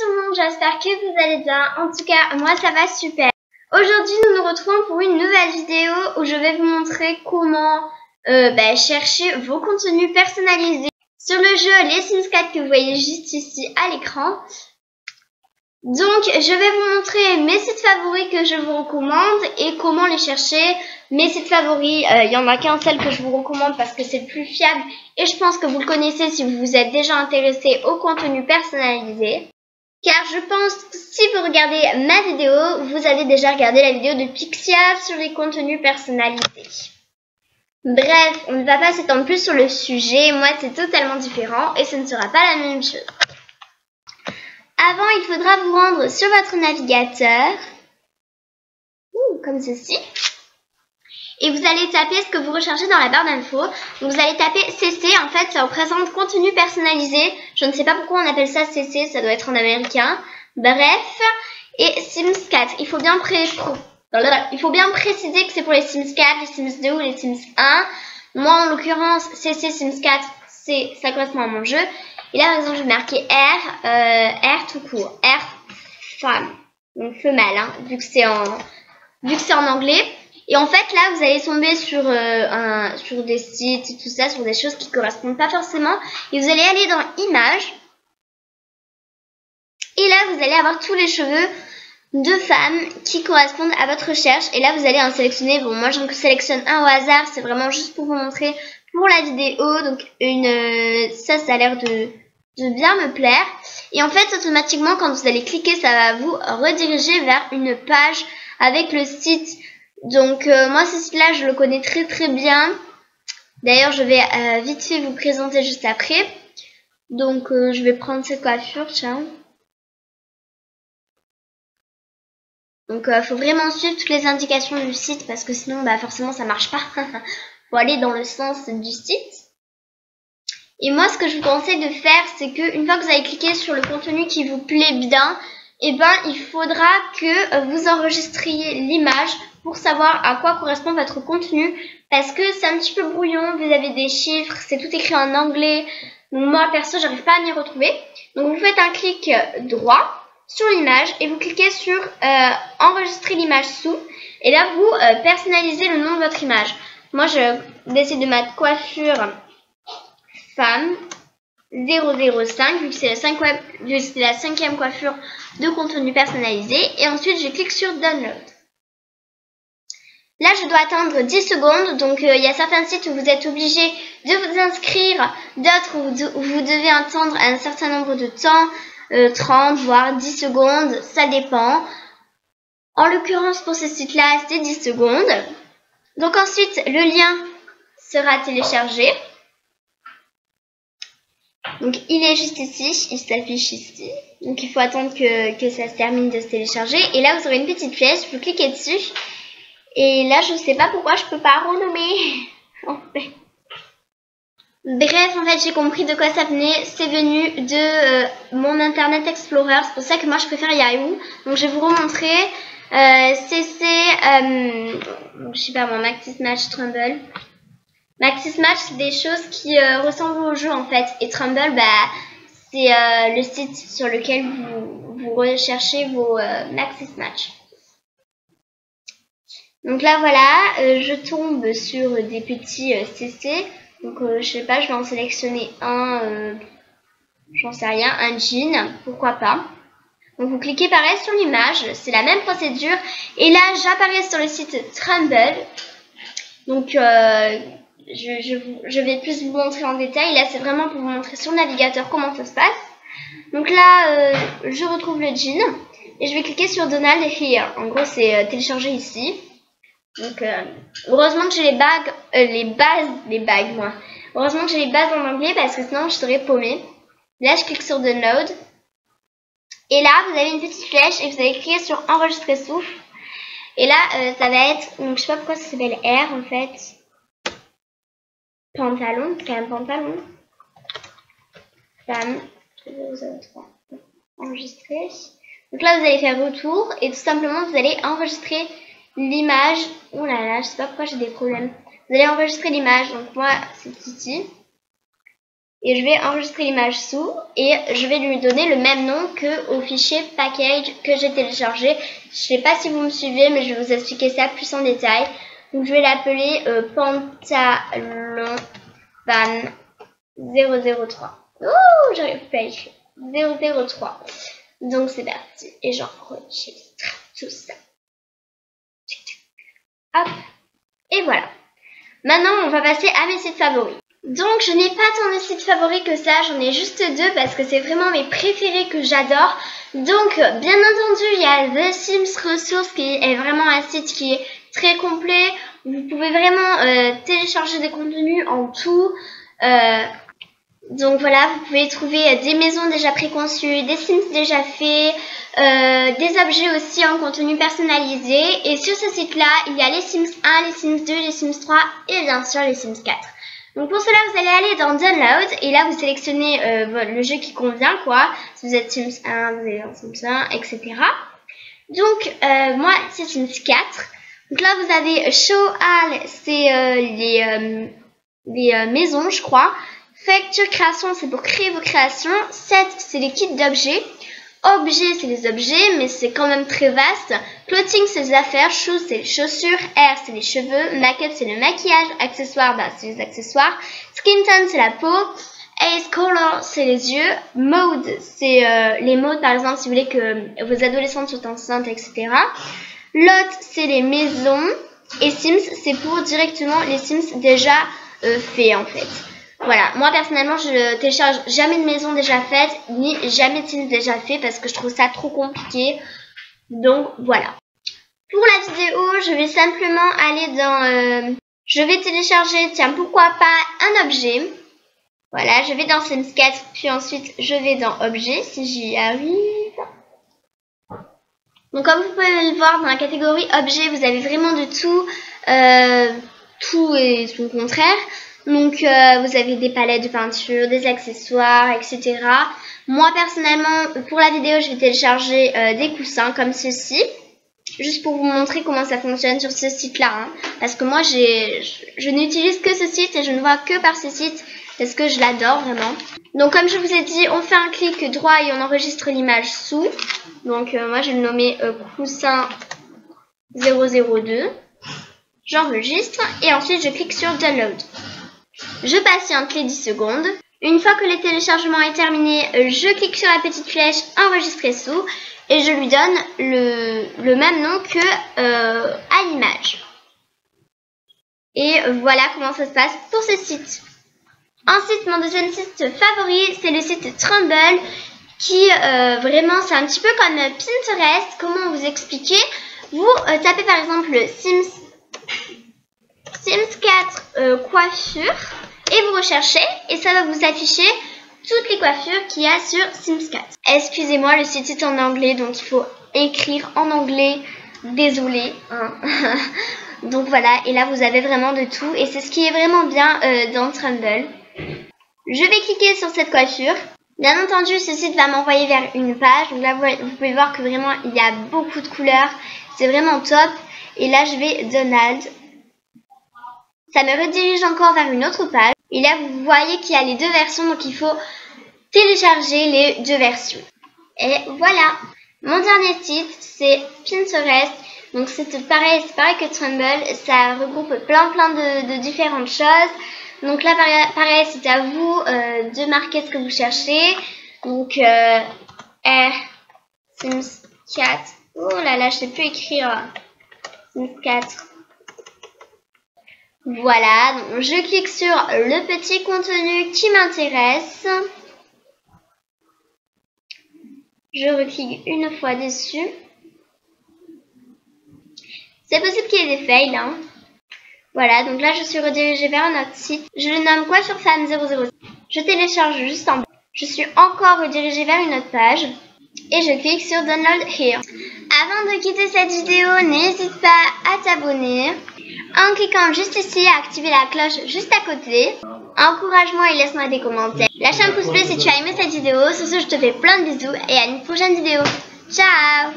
tout le monde, j'espère que vous allez bien. En tout cas, moi ça va super. Aujourd'hui, nous nous retrouvons pour une nouvelle vidéo où je vais vous montrer comment chercher vos contenus personnalisés sur le jeu Les Sims 4 que vous voyez juste ici à l'écran. Donc, je vais vous montrer mes sites favoris que je vous recommande et comment les chercher. Mes sites favoris, il n'y en a qu'un seul que je vous recommande parce que c'est le plus fiable et je pense que vous le connaissez si vous vous êtes déjà intéressé au contenu personnalisé. Car je pense que si vous regardez ma vidéo, vous avez déjà regardé la vidéo de Pixia sur les contenus personnalisés. Bref, on ne va pas s'étendre plus sur le sujet, moi c'est totalement différent et ce ne sera pas la même chose. Avant, il faudra vous rendre sur votre navigateur, comme ceci, et vous allez taper ce que vous recherchez dans la barre d'infos. Donc vous allez taper CC, en fait ça représente contenu personnalisé, je ne sais pas pourquoi on appelle ça CC, ça doit être en américain, bref, et Sims 4, il faut bien préciser que c'est pour les Sims 4, les Sims 2 ou les Sims 1, moi en l'occurrence CC Sims 4, ça correspond à mon jeu. Et là, par exemple, je vais marquer R tout court, R femme, donc femelle, hein, vu que c'est en anglais. Et en fait, là, vous allez tomber sur des sites et tout ça, sur des choses qui correspondent pas forcément. Et vous allez aller dans Images. Et là, vous allez avoir tous les cheveux de femmes qui correspondent à votre recherche. Et là, vous allez en sélectionner. Bon, moi, j'en sélectionne un au hasard. C'est vraiment juste pour vous montrer pour la vidéo. Donc, ça a l'air de bien me plaire. Et en fait, automatiquement, quand vous allez cliquer, ça va vous rediriger vers une page avec le site. Donc, moi, ce site-là, je le connais très très bien. D'ailleurs, je vais vite fait vous présenter juste après. Donc, je vais prendre cette coiffure, tiens. Donc, faut vraiment suivre toutes les indications du site parce que sinon, forcément, ça marche pas. Faut aller dans le sens du site. Et moi, ce que je vous conseille de faire, c'est que une fois que vous avez cliqué sur le contenu qui vous plaît bien, il faudra que vous enregistriez l'image pour savoir à quoi correspond votre contenu. Parce que c'est un petit peu brouillon, vous avez des chiffres, c'est tout écrit en anglais. Donc moi, perso, j'arrive pas à m'y retrouver. Donc vous faites un clic droit sur l'image et vous cliquez sur enregistrer l'image sous. Et là, vous personnalisez le nom de votre image. Moi, je décide de mettre coiffure femme 005 vu que c'est la cinquième coiffure de contenu personnalisé. Et ensuite, je clique sur Download. Là, je dois attendre 10 secondes. Donc, il y a certains sites où vous êtes obligé de vous inscrire, d'autres où vous devez attendre un certain nombre de temps, 30 voire 10 secondes, ça dépend. En l'occurrence, pour ce site-là, c'est 10 secondes. Donc ensuite, le lien sera téléchargé. Donc, il est juste ici, il s'affiche ici. Donc, il faut attendre que ça se termine de se télécharger. Et là, vous aurez une petite flèche, vous cliquez dessus. Et là, je ne sais pas pourquoi je ne peux pas renommer. En fait. Bref, en fait, j'ai compris de quoi ça venait. C'est venu de mon Internet Explorer. C'est pour ça que moi, je préfère Yahoo. Donc, je vais vous remontrer. CC, je sais pas moi, Maxismatch, Trumble. Maxismatch, c'est des choses qui ressemblent au jeu en fait. Et Trumble, c'est le site sur lequel vous recherchez vos Maxismatch. Donc là voilà, je tombe sur des petits CC. Donc je sais pas, je vais en sélectionner un, j'en sais rien, un jean, pourquoi pas. Donc vous cliquez pareil sur l'image, c'est la même procédure. Et là j'apparais sur le site Trumble. Donc je vais plus vous montrer en détail. Là, c'est vraiment pour vous montrer sur le navigateur comment ça se passe. Donc là, je retrouve le jean et je vais cliquer sur Donald Here. En gros, c'est télécharger ici. Donc, heureusement que j'ai les bagues, moi. Heureusement que j'ai les bases en anglais parce que sinon, je serais paumée. Là, je clique sur Download. Et là, vous avez une petite flèche et vous allez cliquer sur Enregistrer sous. Et là, ça va être, donc je sais pas pourquoi ça s'appelle R en fait. Pantalon, c'est quand même pantalon. Femme, 003. Enregistrer. Donc là, vous allez faire retour et tout simplement, vous allez enregistrer l'image. Oh là là, je sais pas pourquoi j'ai des problèmes. Vous allez enregistrer l'image. Donc moi, c'est Titi. Et je vais enregistrer l'image sous et je vais lui donner le même nom que au fichier package que j'ai téléchargé. Je sais pas si vous me suivez, mais je vais vous expliquer ça plus en détail. Donc je vais l'appeler pantalon van 003. Oh, j'arrive pas à écrire. 003. Donc c'est parti. Et j'enregistre tout ça. Hop. Et voilà. Maintenant, on va passer à mes sites favoris. Donc, je n'ai pas tant de sites favoris que ça. J'en ai juste 2 parce que c'est vraiment mes préférés que j'adore. Donc, bien entendu, il y a The Sims Resources qui est vraiment un site qui est très complet. Vous pouvez vraiment télécharger des contenus en tout. Donc voilà, vous pouvez trouver des maisons déjà préconçues, des Sims déjà faits, des objets aussi en contenu personnalisé. Et sur ce site-là, il y a les Sims 1, les Sims 2, les Sims 3 et bien sûr les Sims 4. Donc pour cela, vous allez aller dans Download et là, vous sélectionnez le jeu qui convient, quoi. Si vous êtes Sims 1, vous allez dans Sims 1, etc. Donc, moi, c'est Sims 4. Donc là, vous avez Show All, c'est les maisons, je crois. Facture création, c'est pour créer vos créations. Set, c'est les kits d'objets. Objets, c'est les objets, mais c'est quand même très vaste. Clothing, c'est les affaires. Shoes, c'est les chaussures. Hair, c'est les cheveux. Make-up, c'est le maquillage. Accessoires, c'est les accessoires. Skin tone, c'est la peau. Ace color, c'est les yeux. Mode, c'est les modes, par exemple, si vous voulez que vos adolescentes soient enceintes, etc. Lot, c'est les maisons. Et Sims, c'est pour directement les Sims déjà faits, en fait. Voilà, moi personnellement je télécharge jamais de maison déjà faite, ni jamais de Sims déjà fait parce que je trouve ça trop compliqué. Donc voilà. Pour la vidéo, je vais simplement aller dans... je vais télécharger, tiens pourquoi pas, un objet. Voilà, je vais dans Sims 4, puis ensuite je vais dans Objets, si j'y arrive. Donc comme vous pouvez le voir, dans la catégorie Objets, vous avez vraiment de tout, tout et son contraire. Donc vous avez des palettes de peinture, des accessoires, etc. Moi personnellement, pour la vidéo, je vais télécharger des coussins comme ceci. Juste pour vous montrer comment ça fonctionne sur ce site-là. Hein. Parce que moi, je n'utilise que ce site et je ne vois que par ce site. Parce que je l'adore vraiment. Donc comme je vous ai dit, on fait un clic droit et on enregistre l'image sous. Donc moi, je vais le nommer coussin 002. J'enregistre et ensuite je clique sur Download. Je patiente les 10 secondes. Une fois que le téléchargement est terminé, je clique sur la petite flèche enregistrer sous et je lui donne le même nom que à l'image. Et voilà comment ça se passe pour ce site. Ensuite, mon deuxième site favori, c'est le site Trumble qui vraiment c'est un petit peu comme Pinterest. Comment vous expliquer? Vous tapez par exemple Sims 4 coiffure et vous recherchez et ça va vous afficher toutes les coiffures qu'il y a sur Sims 4. Excusez-moi, le site est en anglais donc il faut écrire en anglais. Désolée. Hein. Donc voilà, et là vous avez vraiment de tout et c'est ce qui est vraiment bien dans Trumble. Je vais cliquer sur cette coiffure. Bien entendu, ce site va m'envoyer vers une page. Donc là, vous pouvez voir que vraiment il y a beaucoup de couleurs. C'est vraiment top. Et là, je vais Donald. Ça me redirige encore vers une autre page. Et là, vous voyez qu'il y a les deux versions. Donc, il faut télécharger les deux versions. Et voilà. Mon dernier site, c'est Pinterest. Donc, c'est pareil que Trumble. Ça regroupe plein de différentes choses. Donc là, pareil, c'est à vous de marquer ce que vous cherchez. Donc, Sims 4. Oh là là, je sais plus écrire. Sims 4. Voilà, donc je clique sur le petit contenu qui m'intéresse. Je reclique une fois dessus. C'est possible qu'il y ait des fails, hein. Voilà, donc là je suis redirigée vers un autre site. Je le nomme Coiffure Femme 006. Je télécharge juste en bas. Je suis encore redirigée vers une autre page. Et je clique sur Download Here. Avant de quitter cette vidéo, n'hésite pas à t'abonner. En cliquant juste ici, à activer la cloche juste à côté. Encourage-moi et laisse-moi des commentaires. Lâche un pouce bleu si tu as aimé cette vidéo. Sur ce, je te fais plein de bisous et à une prochaine vidéo. Ciao!